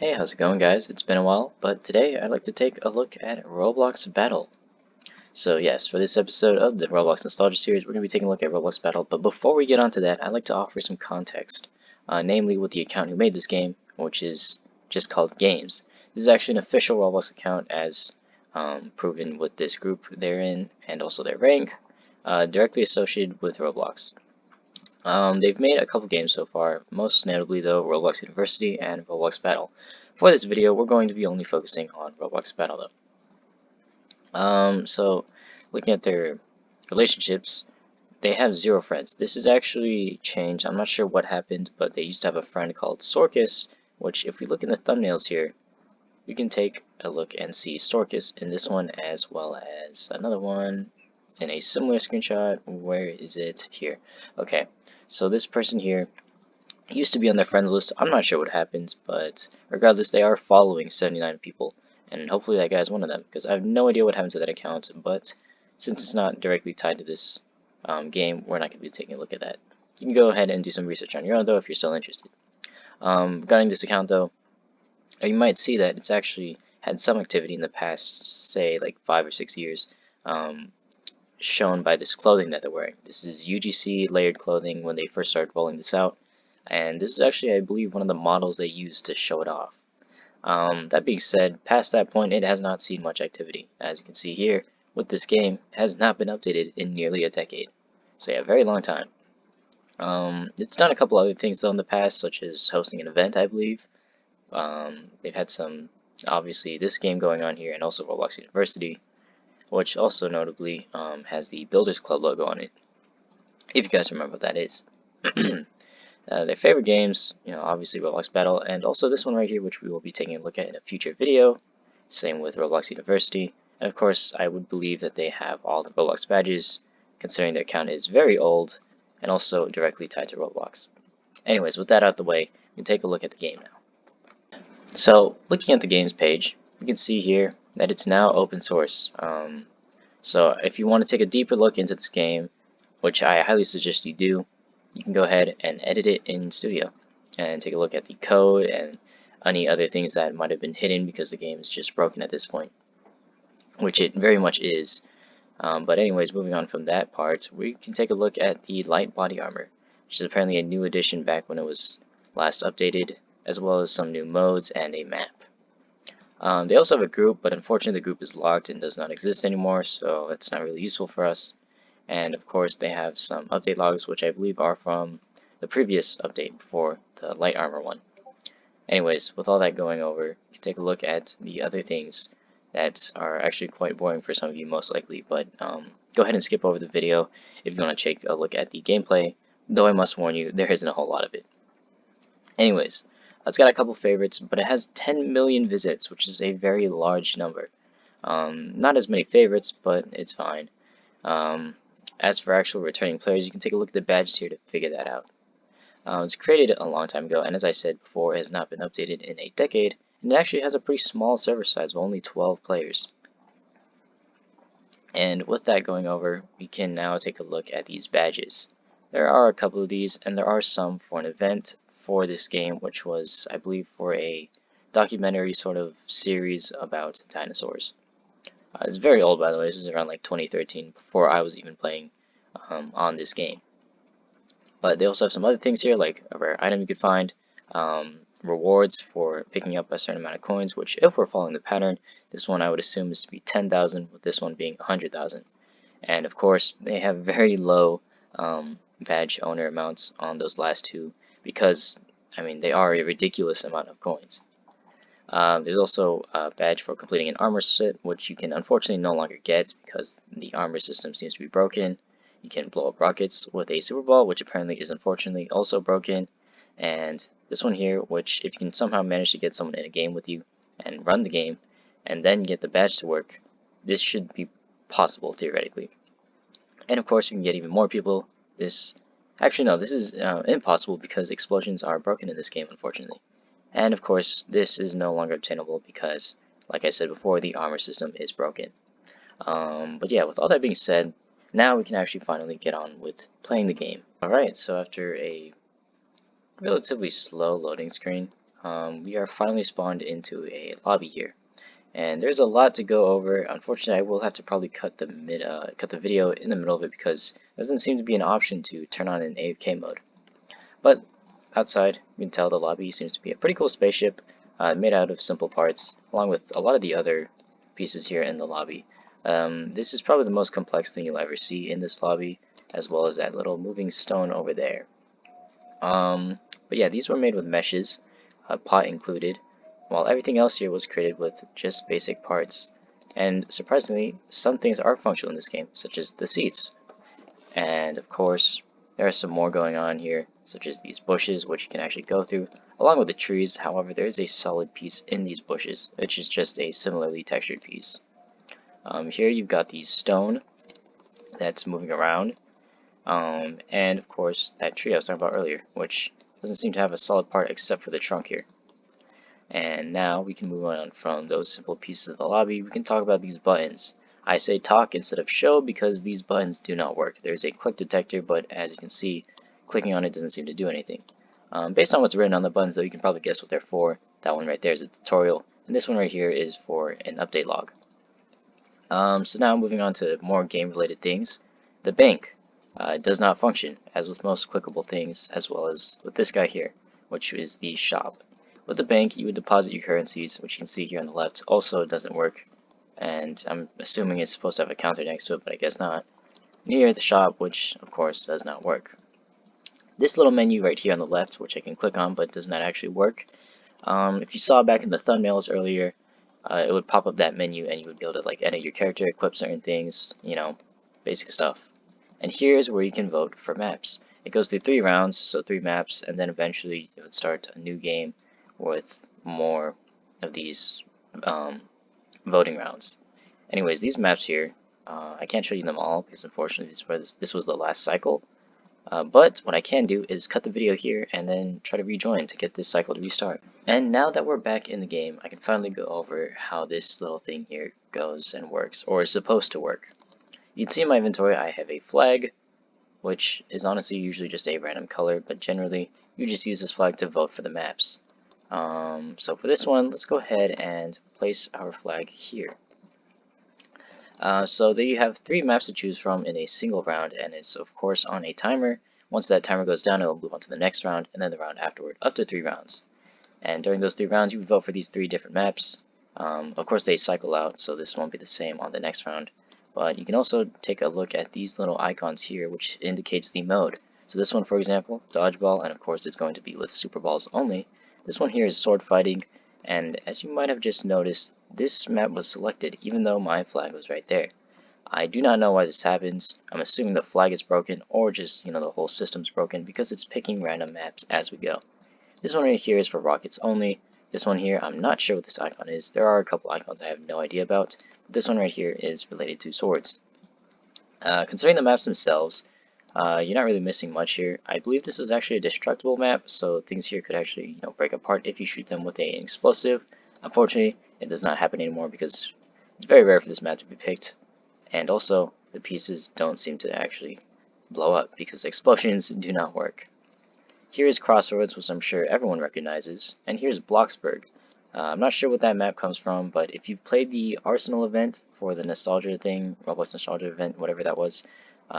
Hey, how's it going, guys? It's been a while, but today I'd like to take a look at Roblox Battle. So yes, for this episode of the Roblox Nostalgia Series, we're going to be taking a look at Roblox Battle, but before we get onto that, I'd like to offer some context, namely with the account who made this game, which is just called Games. This is actually an official Roblox account as proven with this group they're in, and also their rank, directly associated with Roblox. They've made a couple games so far, most notably though Roblox University and Roblox Battle. For this video, we're going to be only focusing on Roblox Battle though. So looking at their relationships, they have 0 friends. This is actually changed. I'm not sure what happened, but they used to have a friend called Sorkus, which if we look in the thumbnails here, you can take a look and see Sorkus in this one as well as another one in a similar screenshot. Where is it? Here. Okay, so this person here used to be on their friends list. I'm not sure what happened, but regardless, they are following 79 people, and hopefully that guy's one of them, because I have no idea what happened to that account, but since it's not directly tied to this game, we're not going to be taking a look at that. You can go ahead and do some research on your own, though, if you're still interested. Regarding this account, though, you might see that it's actually had some activity in the past, say, like 5 or 6 years, shown by this clothing that they're wearing. This is UGC layered clothing when they first started rolling this out, and this is actually, I believe, one of the models they used to show it off. That being said, past that point, it has not seen much activity. As you can see here, with this game, it has not been updated in nearly a decade. So yeah, a very long time. It's done a couple other things though in the past, such as hosting an event, I believe. They've had some, obviously, this game going on here, and also Roblox University, which also notably has the Builders Club logo on it, if you guys remember what that is. Their favorite games, obviously Roblox Battle, and also this one right here, which we will be taking a look at in a future video. Same with Roblox University, and of course, I would believe that they have all the Roblox badges, considering their account is very old, and also directly tied to Roblox. Anyways, with that out of the way, we can take a look at the game now. So, looking at the games page, you can see here that it's now open source. So if you want to take a deeper look into this game, which I highly suggest you do, you can go ahead and edit it in Studio and take a look at the code and any other things that might have been hidden because the game is just broken at this point, which it very much is. But anyways, moving on from that part, we can take a look at the light body armor, which is apparently a new addition back when it was last updated, as well as some new modes and a map. They also have a group, but unfortunately the group is locked and does not exist anymore, so it's not really useful for us. And of course they have some update logs, which I believe are from the previous update before the light armor one. Anyways, with all that going over, you can take a look at the other things that are actually quite boring for some of you most likely, but go ahead and skip over the video if you want to take a look at the gameplay, though I must warn you, there isn't a whole lot of it. Anyways, it's got a couple favorites, but it has 10 million visits, which is a very large number. Not as many favorites, but it's fine. As for actual returning players, you can take a look at the badges here to figure that out. It was created a long time ago, and as I said before, it has not been updated in a decade, and it actually has a pretty small server size of only 12 players. And with that going over, we can now take a look at these badges. There are a couple of these, and there are some for an event for this game, which was, I believe, for a documentary sort of series about dinosaurs. It's very old, by the way. This was around like 2013, before I was even playing on this game. But they also have some other things here, like a rare item you could find, rewards for picking up a certain amount of coins, which if we're following the pattern, this one I would assume is to be 10,000, with this one being 100,000. And of course, they have very low badge owner amounts on those last two, because, I mean, they are a ridiculous amount of coins. There's also a badge for completing an armor set, which you can unfortunately no longer get because the armor system seems to be broken. You can blow up rockets with a super ball, which apparently is unfortunately also broken. And this one here, which if you can somehow manage to get someone in a game with you and run the game, and then get the badge to work, this should be possible theoretically. And of course, you can get even more people. Actually no, this is impossible because explosions are broken in this game, unfortunately. And of course, this is no longer obtainable because, like I said before, the armor system is broken. But yeah, with all that being said, now we can actually finally get on with playing the game. Alright, so after a relatively slow loading screen, we are finally spawned into a lobby here. And there's a lot to go over. Unfortunately, I will have to probably cut the video in the middle of it because there doesn't seem to be an option to turn on an AFK mode. But outside, you can tell the lobby seems to be a pretty cool spaceship made out of simple parts, along with a lot of the other pieces here in the lobby. This is probably the most complex thing you'll ever see in this lobby, as well as that little moving stone over there. But yeah, these were made with meshes, pot included, while everything else here was created with just basic parts. And surprisingly, some things are functional in this game, such as the seats. And of course, there are some more going on here, such as these bushes, which you can actually go through, along with the trees. However, there is a solid piece in these bushes, which is just a similarly textured piece. Here you've got the stone that's moving around, and of course that tree I was talking about earlier, which doesn't seem to have a solid part except for the trunk here. And now we can move on from those simple pieces of the lobby. We can talk about these buttons. I say talk instead of show because these buttons do not work. There's a click detector, but as you can see, clicking on it doesn't seem to do anything. Based on what's written on the buttons, though, you can probably guess what they're for. That one right there is a tutorial, and this one right here is for an update log. So now moving on to more game-related things. The bank does not function, as with most clickable things, as well as with this guy here, which is the shop. With the bank, you would deposit your currencies, which you can see here on the left. Also doesn't work, and I'm assuming it's supposed to have a counter next to it, but I guess not. Near the shop, which of course does not work. This little menu right here on the left, which I can click on but does not actually work. If you saw back in the thumbnails earlier, it would pop up that menu and you would be able to like edit your character, equip certain things, you know, basic stuff. And here's where you can vote for maps. It goes through 3 rounds, so 3 maps, and then eventually it would start a new game with more of these voting rounds. Anyways, these maps here, I can't show you them all because unfortunately this was the last cycle. But what I can do is cut the video here and then try to rejoin to get this cycle to restart. And now that we're back in the game, I can finally go over how this little thing here goes and works, or is supposed to work. You can see in my inventory I have a flag, which is honestly usually just a random color, but generally you just use this flag to vote for the maps. So for this one, let's go ahead and place our flag here. So there you have 3 maps to choose from in a single round, and it's of course on a timer. Once that timer goes down, it'll move on to the next round, and then the round afterward, up to 3 rounds. And during those 3 rounds, you vote for these 3 different maps. Of course, they cycle out, so this won't be the same on the next round. But you can also take a look at these little icons here, which indicates the mode. So this one, for example, dodgeball, and of course it's going to be with super balls only. This one here is sword fighting, and as you might have just noticed, this map was selected even though my flag was right there. I do not know why this happens. I'm assuming the flag is broken, or just, you know, the whole system's broken because it's picking random maps as we go. This one right here is for rockets only. This one here, I'm not sure what this icon is. There are a couple icons I have no idea about, but this one right here is related to swords. Considering the maps themselves, you're not really missing much here. I believe this is actually a destructible map, so things here could actually, you know, break apart if you shoot them with an explosive. Unfortunately, it does not happen anymore because it's very rare for this map to be picked, and also the pieces don't seem to actually blow up because explosions do not work. Here is Crossroads, which I'm sure everyone recognizes, and here's Bloxburg. I'm not sure what that map comes from, but if you've played the Arsenal event for the nostalgia thing, Roblox nostalgia event, whatever that was,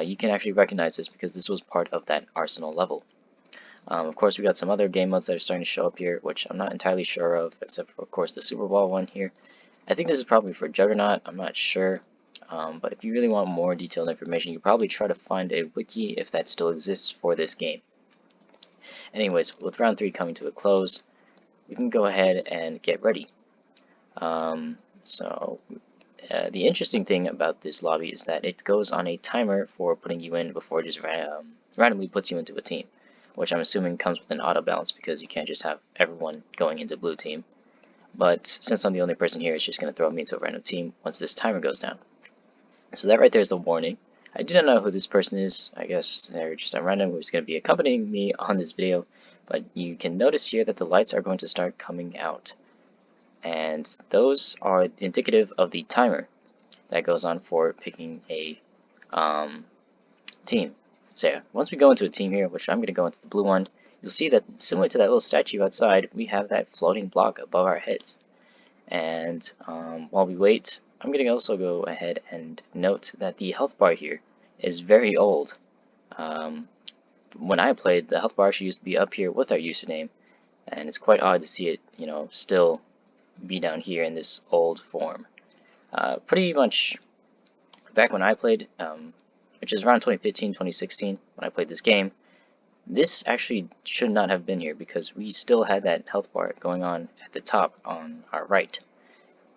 you can actually recognize this because this was part of that Arsenal level. Of course, we got some other game modes that are starting to show up here, which I'm not entirely sure of, except for, of course, the Super Bowl one here. I think this is probably for Juggernaut, I'm not sure. But if you really want more detailed information, you probably try to find a wiki if that still exists for this game. Anyways, with round 3 coming to a close, we can go ahead and get ready. The interesting thing about this lobby is that it goes on a timer for putting you in before it just randomly puts you into a team, which I'm assuming comes with an auto balance because you can't just have everyone going into blue team. But since I'm the only person here, it's just going to throw me into a random team once this timer goes down. So that right there is the warning. I do not know who this person is. I guess they're just a random who's going to be accompanying me on this video. But you can notice here that the lights are going to start coming out. And those are indicative of the timer that goes on for picking a team. So yeah, once we go into a team here, which I'm going to go into the blue one, you'll see that similar to that little statue outside, we have that floating block above our heads. And while we wait, I'm going to also go ahead and note that the health bar here is very old. When I played, the health bar actually used to be up here with our username, and it's quite odd to see it, still be down here in this old form. Pretty much back when I played, which is around 2015, 2016, when I played this game, this actually should not have been here because we still had that health bar going on at the top on our right.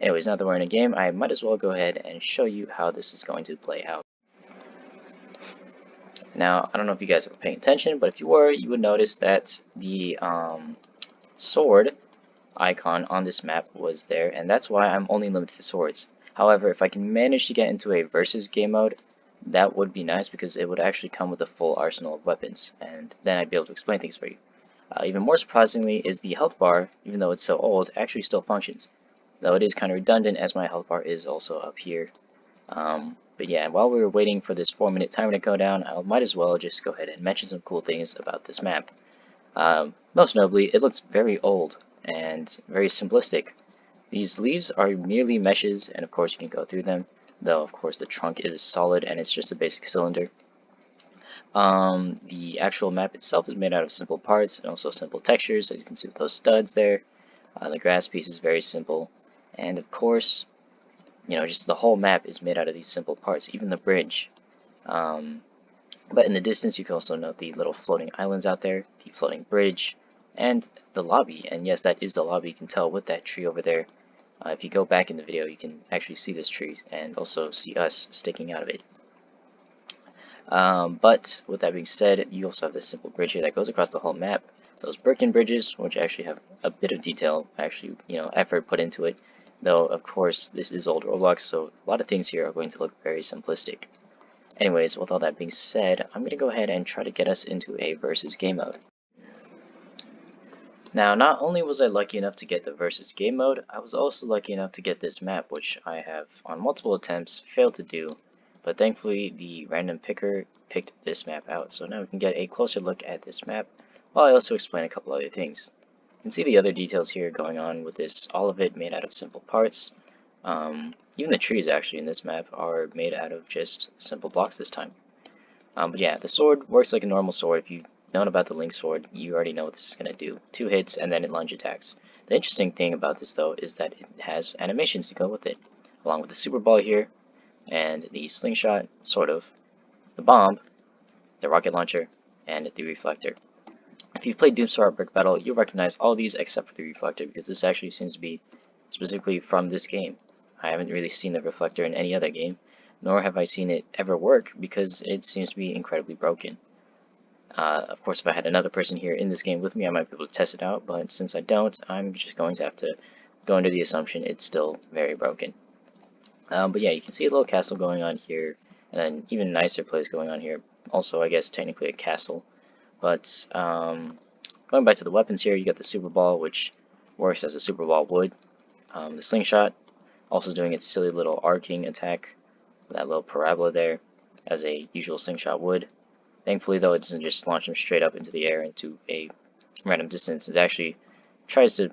Anyways, now that we're in a game, I might as well go ahead and show you how this is going to play out. Now, I don't know if you guys were paying attention, but if you were, you would notice that the sword icon on this map was there, and that's why I'm only limited to swords. However, if I can manage to get into a versus game mode, that would be nice because it would actually come with a full arsenal of weapons, and then I'd be able to explain things for you. Even more surprisingly is the health bar, even though it's so old, actually still functions. Though it is kind of redundant as my health bar is also up here. But yeah, while we were waiting for this 4-minute timer to go down, I might as well just go ahead and mention some cool things about this map. Most notably, it looks very old and very simplistic. These leaves are merely meshes, and of course you can go through them, though of course the trunk is solid and it's just a basic cylinder. The actual map itself is made out of simple parts and also simple textures, as you can see with those studs there. The grass piece is very simple, and of course, just the whole map is made out of these simple parts, even the bridge. But in the distance, you can also note the little floating islands out there, the floating bridge, and the lobby. And yes, that is the lobby. You can tell with that tree over there. If you go back in the video, you can actually see this tree and also see us sticking out of it. But with that being said, you also have this simple bridge here that goes across the whole map. Those Birkin bridges, which actually have a bit of detail, actually, effort put into it. Though, of course, this is old Roblox, so a lot of things here are going to look very simplistic. Anyways, with all that being said, I'm going to go ahead and try to get us into a versus game mode. Now, not only was I lucky enough to get the versus game mode, I was also lucky enough to get this map, which I have, on multiple attempts, failed to do. But thankfully, the random picker picked this map out, so now we can get a closer look at this map, while I also explain a couple other things. You can see the other details here going on with this, all of it made out of simple parts. Even the trees actually in this map are made out of just simple blocks this time. But yeah, the sword works like a normal sword. If you've known about the Link sword, you already know what this is going to do. 2 hits and then it lunge attacks. The interesting thing about this though is that it has animations to go with it, along with the super ball here, and the slingshot, sort of, the bomb, the rocket launcher, and the reflector. If you've played Doomstar Brick Battle, you'll recognize all these except for the reflector, because this actually seems to be specifically from this game. I haven't really seen the reflector in any other game, nor have I seen it ever work, because it seems to be incredibly broken. Of course, if I had another person here in this game with me, I might be able to test it out, but since I don't, I'm just going to have to go under the assumption it's still very broken. But yeah, you can see a little castle going on here, and an even nicer place going on here. Also, I guess, technically a castle. But going back to the weapons here, you got the super ball, which works as a super ball would. The slingshot, also doing its silly little arcing attack, that little parabola there, as a usual slingshot would. Thankfully, though, it doesn't just launch them straight up into the air into a random distance. It actually tries to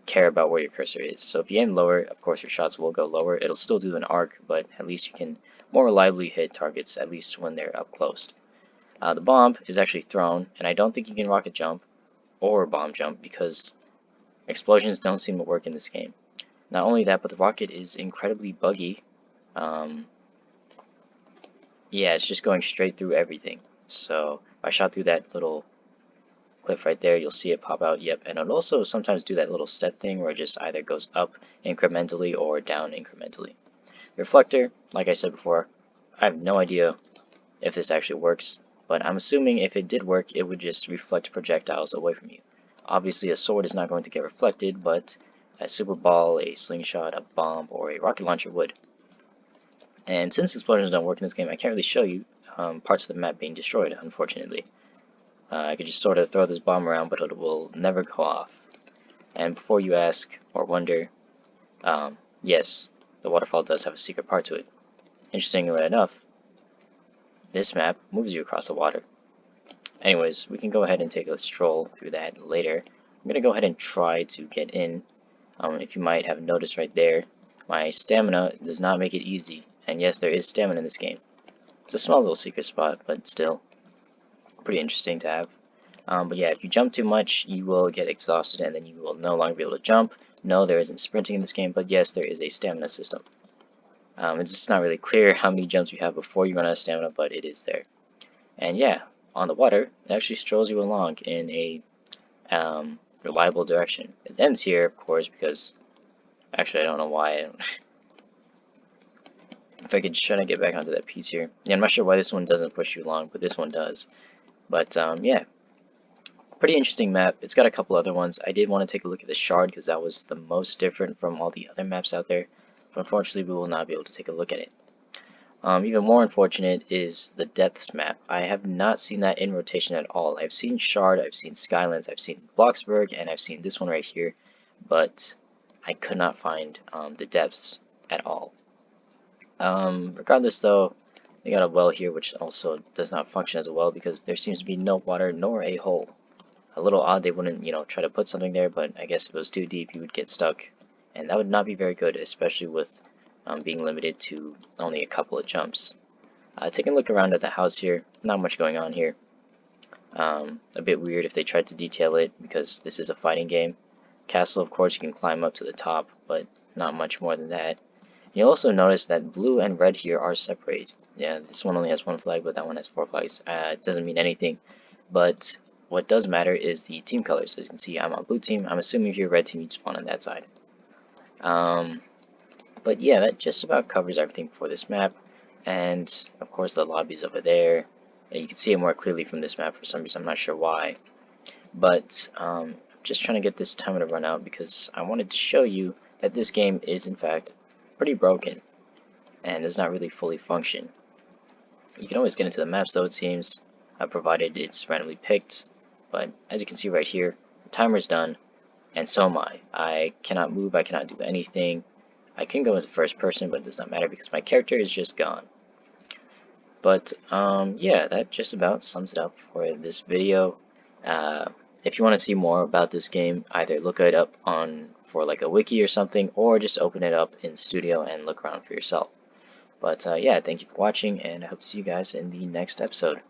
care about where your cursor is. So if you aim lower, of course your shots will go lower. It'll still do an arc, but at least you can more reliably hit targets, at least when they're up close. The bomb is actually thrown, and I don't think you can rocket jump or bomb jump because explosions don't seem to work in this game. Not only that, but the rocket is incredibly buggy. Yeah, it's just going straight through everything. So if I shot through that little cliff right there, you'll see it pop out. Yep, and it'll also sometimes do that little step thing where it just either goes up incrementally or down incrementally. The reflector, like I said before, I have no idea if this actually works, but I'm assuming if it did work, it would just reflect projectiles away from you. Obviously, a sword is not going to get reflected, but a super ball, a slingshot, a bomb, or a rocket launcher would. And since explosions don't work in this game, I can't really show you parts of the map being destroyed, unfortunately. I could just sort of throw this bomb around, but it will never go off. And before you ask or wonder, yes, the waterfall does have a secret part to it. Interestingly enough, this map moves you across the water. anyways, we can go ahead and take a stroll through that later. I'm gonna go ahead and try to get in. If you might have noticed right there, my stamina does not make it easy. And yes, there is stamina in this game. It's a small little secret spot, but still pretty interesting to have. But yeah, if you jump too much, you will get exhausted and then you will no longer be able to jump. No, there isn't sprinting in this game, but yes, there is a stamina system. It's just not really clear how many jumps you have before you run out of stamina, but it is there. And yeah, on the water, it actually strolls you along in a reliable direction. It ends here, of course, because actually I don't know why. If I could try to get back onto that piece here. Yeah, I'm not sure why this one doesn't push you along, but this one does. But yeah, pretty interesting map. It's got a couple other ones. I did want to take a look at the shard because that was the most different from all the other maps out there. But unfortunately, we will not be able to take a look at it. Even more unfortunate is the depths map. I have not seen that in rotation at all. I've seen Shard, I've seen Skylands, I've seen Bloxburg, and I've seen this one right here, but I could not find the depths at all. Regardless though, they got a well here which also does not function as a well because there seems to be no water nor a hole. A little odd they wouldn't, try to put something there, but I guess if it was too deep you would get stuck, and that would not be very good, especially with being limited to only a couple of jumps. Taking a look around at the house here, not much going on here. A bit weird if they tried to detail it because this is a fighting game. Castle, of course, you can climb up to the top, but not much more than that. You'll also notice that blue and red here are separated. Yeah, this one only has one flag, but that one has 4 flags. It doesn't mean anything, but what does matter is the team colors. As you can see, I'm on blue team. I'm assuming if you're red team, you'd spawn on that side. But yeah, that just about covers everything for this map. And of course the lobby's over there. And you can see it more clearly from this map for some reason, I'm not sure why. But just trying to get this timer to run out because I wanted to show you that this game is in fact pretty broken and does not really fully function. You can always get into the maps though, it seems, provided it's randomly picked. But as you can see right here, the timer's done, and so am I. I cannot move, I cannot do anything. I can go into first person, but it does not matter because my character is just gone. But yeah, that just about sums it up for this video. If you want to see more about this game, either look it up for like a wiki or something, or just open it up in Studio and look around for yourself. But yeah, thank you for watching, and I hope to see you guys in the next episode.